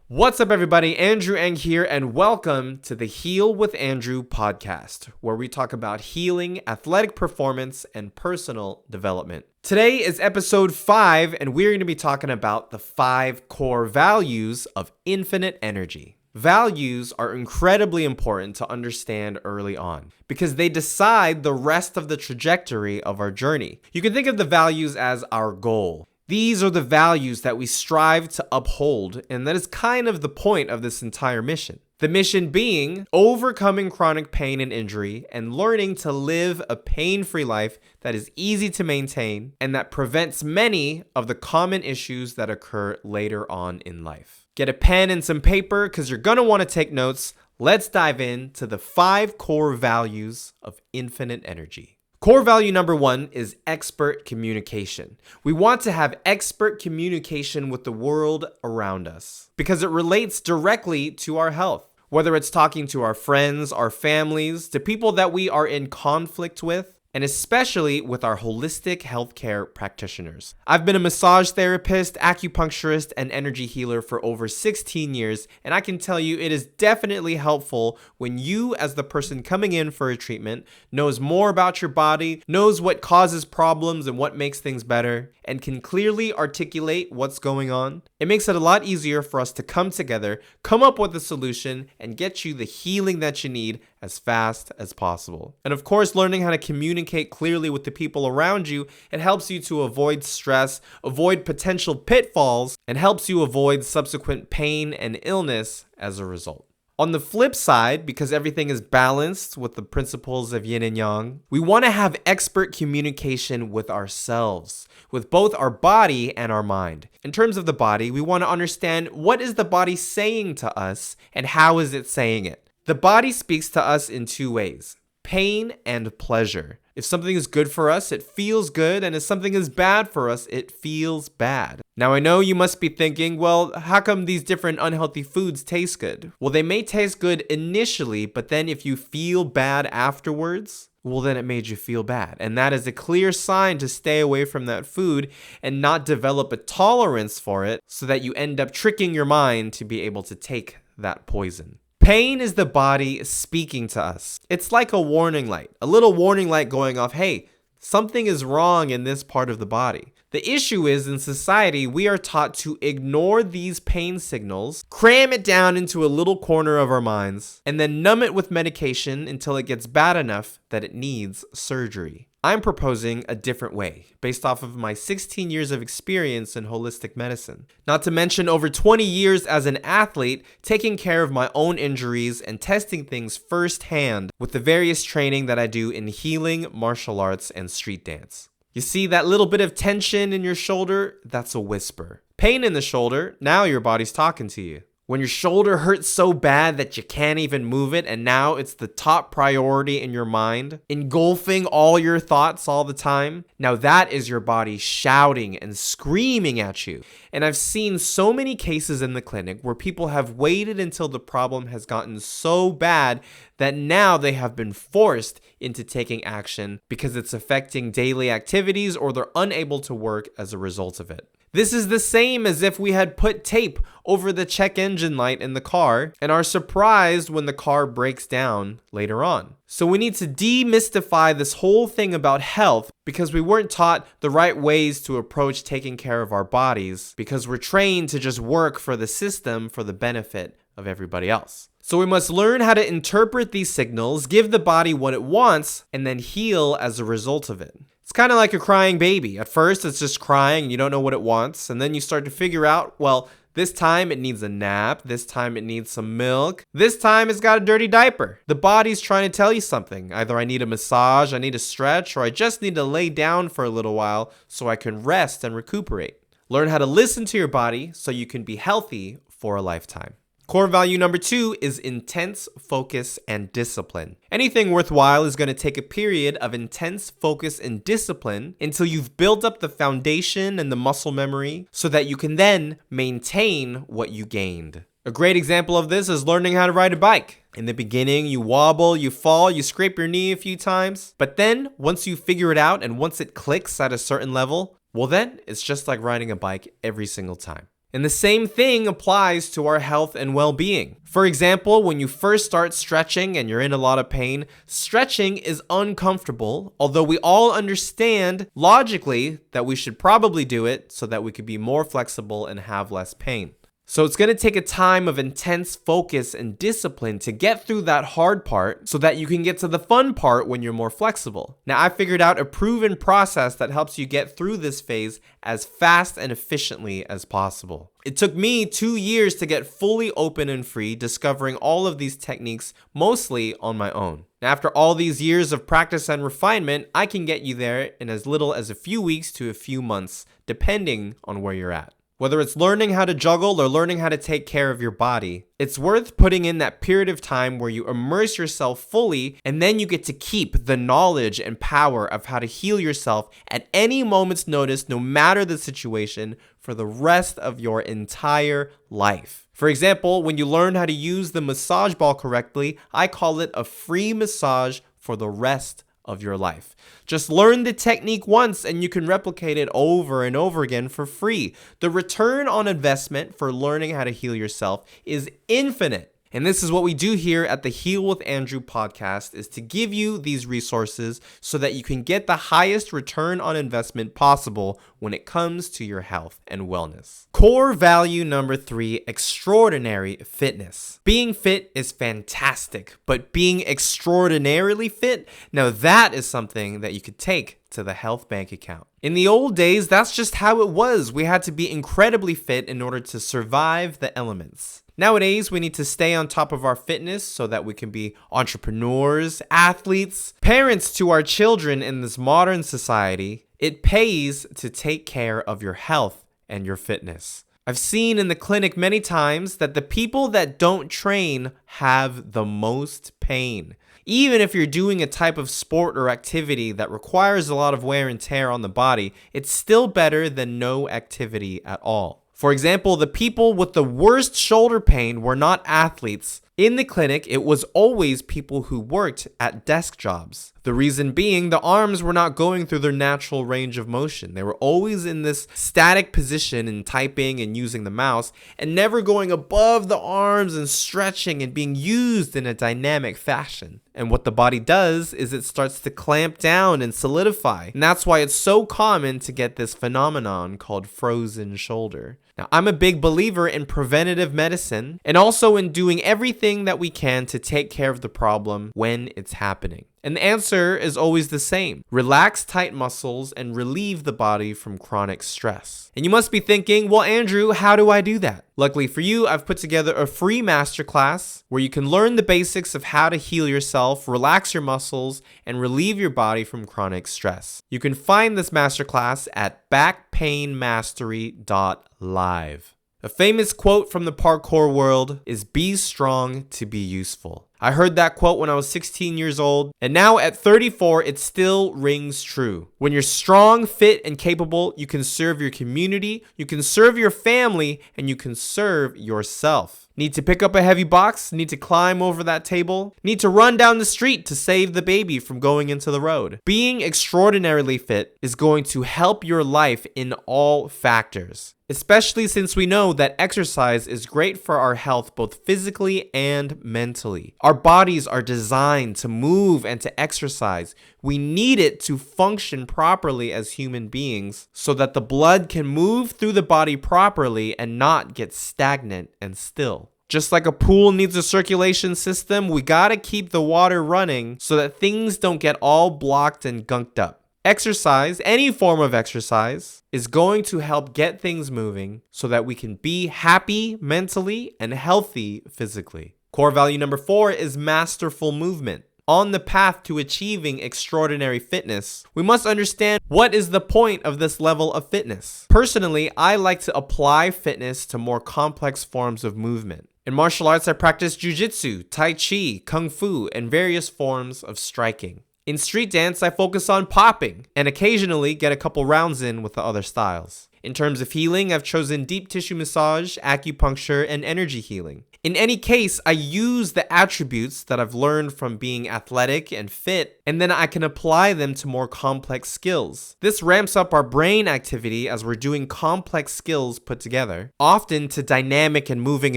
What's up, everybody? Andrew Eng here, and welcome to the Heal with Andrew podcast, where we talk about healing, athletic performance, and personal development. Today is episode 5, and we're going to be talking about the 5 core values of infinite energy. Values are incredibly important to understand early on because they decide the rest of the trajectory of our journey. You can think of the values as our goal. These are the values that we strive to uphold, and that is kind of the point of this entire mission. The mission being overcoming chronic pain and injury and learning to live a pain-free life that is easy to maintain and that prevents many of the common issues that occur later on in life. Get a pen and some paper because you're going to want to take notes. Let's dive into the 5 core values of infinite energy. Core value number 1 is expert communication. We want to have expert communication with the world around us because it relates directly to our health. Whether it's talking to our friends, our families, to people that we are in conflict with, and especially with our holistic healthcare practitioners. I've been a massage therapist, acupuncturist, and energy healer for over 16 years, and I can tell you it is definitely helpful when you, as the person coming in for a treatment, knows more about your body, knows what causes problems and what makes things better, and can clearly articulate what's going on. It makes it a lot easier for us to come together, come up with a solution, and get you the healing that you need as fast as possible. And of course, learning how to communicate clearly with the people around you, it helps you to avoid stress, avoid potential pitfalls, and helps you avoid subsequent pain and illness as a result. On the flip side, because everything is balanced with the principles of yin and yang, we want to have expert communication with ourselves, with both our body and our mind. In terms of the body, we want to understand what is the body saying to us and how is it saying it. The body speaks to us in 2 ways, pain and pleasure. If something is good for us, it feels good, and if something is bad for us, it feels bad. Now, I know you must be thinking, well, how come these different unhealthy foods taste good? Well, they may taste good initially, but then if you feel bad afterwards, well, then it made you feel bad. And that is a clear sign to stay away from that food and not develop a tolerance for it so that you end up tricking your mind to be able to take that poison. Pain is the body speaking to us. It's like a warning light, a little warning light going off, hey, something is wrong in this part of the body. The issue is in society, we are taught to ignore these pain signals, cram it down into a little corner of our minds, and then numb it with medication until it gets bad enough that it needs surgery. I'm proposing a different way, based off of my 16 years of experience in holistic medicine. Not to mention over 20 years as an athlete, taking care of my own injuries and testing things firsthand with the various training that I do in healing, martial arts, and street dance. You see that little bit of tension in your shoulder? That's a whisper. Pain in the shoulder, now your body's talking to you. When your shoulder hurts so bad that you can't even move it and now it's the top priority in your mind, engulfing all your thoughts all the time, now that is your body shouting and screaming at you. And I've seen so many cases in the clinic where people have waited until the problem has gotten so bad that now they have been forced into taking action because it's affecting daily activities or they're unable to work as a result of it. This is the same as if we had put tape over the check engine light in the car and are surprised when the car breaks down later on. So we need to demystify this whole thing about health because we weren't taught the right ways to approach taking care of our bodies because we're trained to just work for the system for the benefit of everybody else. So we must learn how to interpret these signals, give the body what it wants, and then heal as a result of it. It's kind of like a crying baby. At first, it's just crying and you don't know what it wants. And then you start to figure out, well, this time it needs a nap. This time it needs some milk. This time it's got a dirty diaper. The body's trying to tell you something. Either I need a massage, I need a stretch, or I just need to lay down for a little while so I can rest and recuperate. Learn how to listen to your body so you can be healthy for a lifetime. Core value number 2 is intense focus and discipline. Anything worthwhile is going to take a period of intense focus and discipline until you've built up the foundation and the muscle memory so that you can then maintain what you gained. A great example of this is learning how to ride a bike. In the beginning, you wobble, you fall, you scrape your knee a few times. But then, once you figure it out and once it clicks at a certain level, well then, it's just like riding a bike every single time. And the same thing applies to our health and well-being. For example, when you first start stretching and you're in a lot of pain, stretching is uncomfortable, although we all understand logically that we should probably do it so that we could be more flexible and have less pain. So it's going to take a time of intense focus and discipline to get through that hard part so that you can get to the fun part when you're more flexible. Now, I figured out a proven process that helps you get through this phase as fast and efficiently as possible. It took me 2 years to get fully open and free, discovering all of these techniques mostly on my own. Now, after all these years of practice and refinement, I can get you there in as little as a few weeks to a few months, depending on where you're at. Whether it's learning how to juggle or learning how to take care of your body, it's worth putting in that period of time where you immerse yourself fully, and then you get to keep the knowledge and power of how to heal yourself at any moment's notice, no matter the situation, for the rest of your entire life. For example, when you learn how to use the massage ball correctly, I call it a free massage for the rest of your life. Just learn the technique once and you can replicate it over and over again for free. The return on investment for learning how to heal yourself is infinite. And this is what we do here at the Heal with Andrew podcast, is to give you these resources so that you can get the highest return on investment possible when it comes to your health and wellness. Core value number 3, extraordinary fitness. Being fit is fantastic, but being extraordinarily fit, now that is something that you could take to the health bank account. In the old days, that's just how it was. We had to be incredibly fit in order to survive the elements. Nowadays, we need to stay on top of our fitness so that we can be entrepreneurs, athletes, parents to our children in this modern society. It pays to take care of your health and your fitness. I've seen in the clinic many times that the people that don't train have the most pain. Even if you're doing a type of sport or activity that requires a lot of wear and tear on the body, it's still better than no activity at all. For example, the people with the worst shoulder pain were not athletes. In the clinic, it was always people who worked at desk jobs. The reason being, the arms were not going through their natural range of motion. They were always in this static position in typing and using the mouse, and never going above the arms and stretching and being used in a dynamic fashion. And what the body does is it starts to clamp down and solidify. And that's why it's so common to get this phenomenon called frozen shoulder. Now, I'm a big believer in preventative medicine and also in doing everything that we can to take care of the problem when it's happening. And the answer is always the same. Relax tight muscles and relieve the body from chronic stress. And you must be thinking, well, Andrew, how do I do that? Luckily for you, I've put together a free masterclass where you can learn the basics of how to heal yourself, relax your muscles, and relieve your body from chronic stress. You can find this masterclass at backpainmastery.live. A famous quote from the parkour world is, "Be strong to be useful." I heard that quote when I was 16 years old, and now at 34, it still rings true. When you're strong, fit, and capable, you can serve your community, you can serve your family, and you can serve yourself. Need to pick up a heavy box? Need to climb over that table? Need to run down the street to save the baby from going into the road? Being extraordinarily fit is going to help your life in all factors, especially since we know that exercise is great for our health both physically and mentally. Our bodies are designed to move and to exercise. We need it to function properly as human beings so that the blood can move through the body properly and not get stagnant and still. Just like a pool needs a circulation system, we gotta keep the water running so that things don't get all blocked and gunked up. Exercise, any form of exercise, is going to help get things moving so that we can be happy mentally and healthy physically. Core value number 4 is masterful movement. On the path to achieving extraordinary fitness, we must understand what is the point of this level of fitness. Personally, I like to apply fitness to more complex forms of movement. In martial arts, I practice jiu-jitsu, tai chi, kung fu, and various forms of striking. In street dance, I focus on popping and occasionally get a couple rounds in with the other styles. In terms of healing, I've chosen deep tissue massage, acupuncture, and energy healing. In any case, I use the attributes that I've learned from being athletic and fit, and then I can apply them to more complex skills. This ramps up our brain activity as we're doing complex skills put together, often to dynamic and moving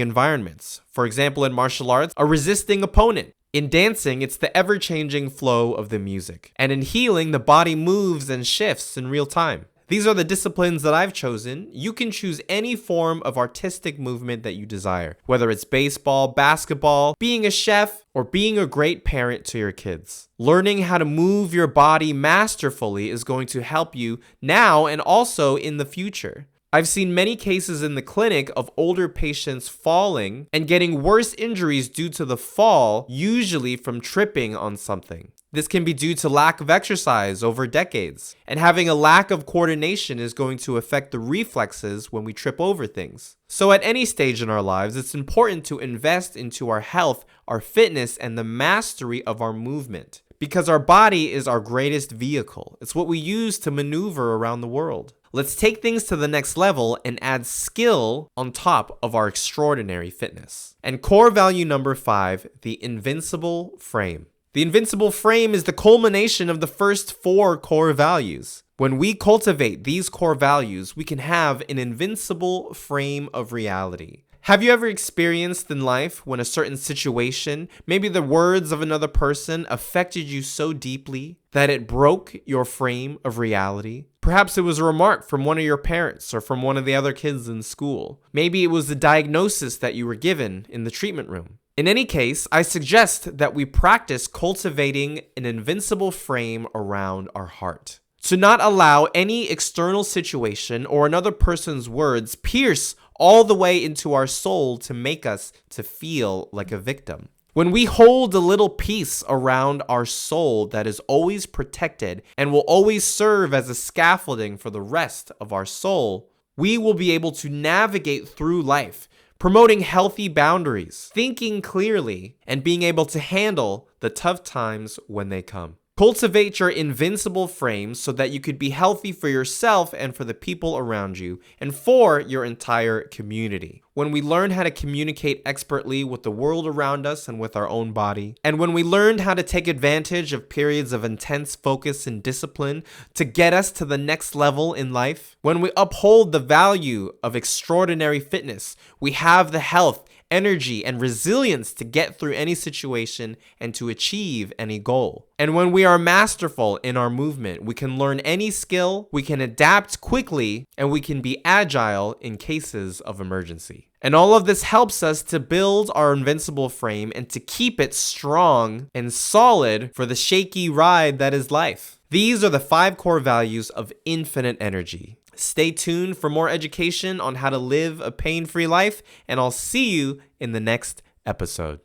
environments. For example, in martial arts, a resisting opponent. In dancing, it's the ever-changing flow of the music. And in healing, the body moves and shifts in real time. These are the disciplines that I've chosen. You can choose any form of artistic movement that you desire, whether it's baseball, basketball, being a chef, or being a great parent to your kids. Learning how to move your body masterfully is going to help you now and also in the future. I've seen many cases in the clinic of older patients falling and getting worse injuries due to the fall, usually from tripping on something. This can be due to lack of exercise over decades, and having a lack of coordination is going to affect the reflexes when we trip over things. So at any stage in our lives, it's important to invest into our health, our fitness, and the mastery of our movement, because our body is our greatest vehicle. It's what we use to maneuver around the world. Let's take things to the next level and add skill on top of our extraordinary fitness. And core value number 5, the invincible frame. The invincible frame is the culmination of the first 4 core values. When we cultivate these core values, we can have an invincible frame of reality. Have you ever experienced in life when a certain situation, maybe the words of another person, affected you so deeply that it broke your frame of reality? Perhaps it was a remark from one of your parents or from one of the other kids in school. Maybe it was the diagnosis that you were given in the treatment room. In any case, I suggest that we practice cultivating an invincible frame around our heart. To not allow any external situation or another person's words pierce all the way into our soul to make us to feel like a victim. When we hold a little piece around our soul that is always protected and will always serve as a scaffolding for the rest of our soul, we will be able to navigate through life, promoting healthy boundaries, thinking clearly, and being able to handle the tough times when they come. Cultivate your invincible frame so that you could be healthy for yourself and for the people around you and for your entire community. When we learn how to communicate expertly with the world around us and with our own body, and when we learned how to take advantage of periods of intense focus and discipline to get us to the next level in life, when we uphold the value of extraordinary fitness, we have the health, energy, and resilience to get through any situation and to achieve any goal. And when we are masterful in our movement, we can learn any skill, we can adapt quickly, and we can be agile in cases of emergency. And all of this helps us to build our invincible frame and to keep it strong and solid for the shaky ride that is life. These are the 5 core values of infinite energy. Stay tuned for more education on how to live a pain-free life, and I'll see you in the next episode.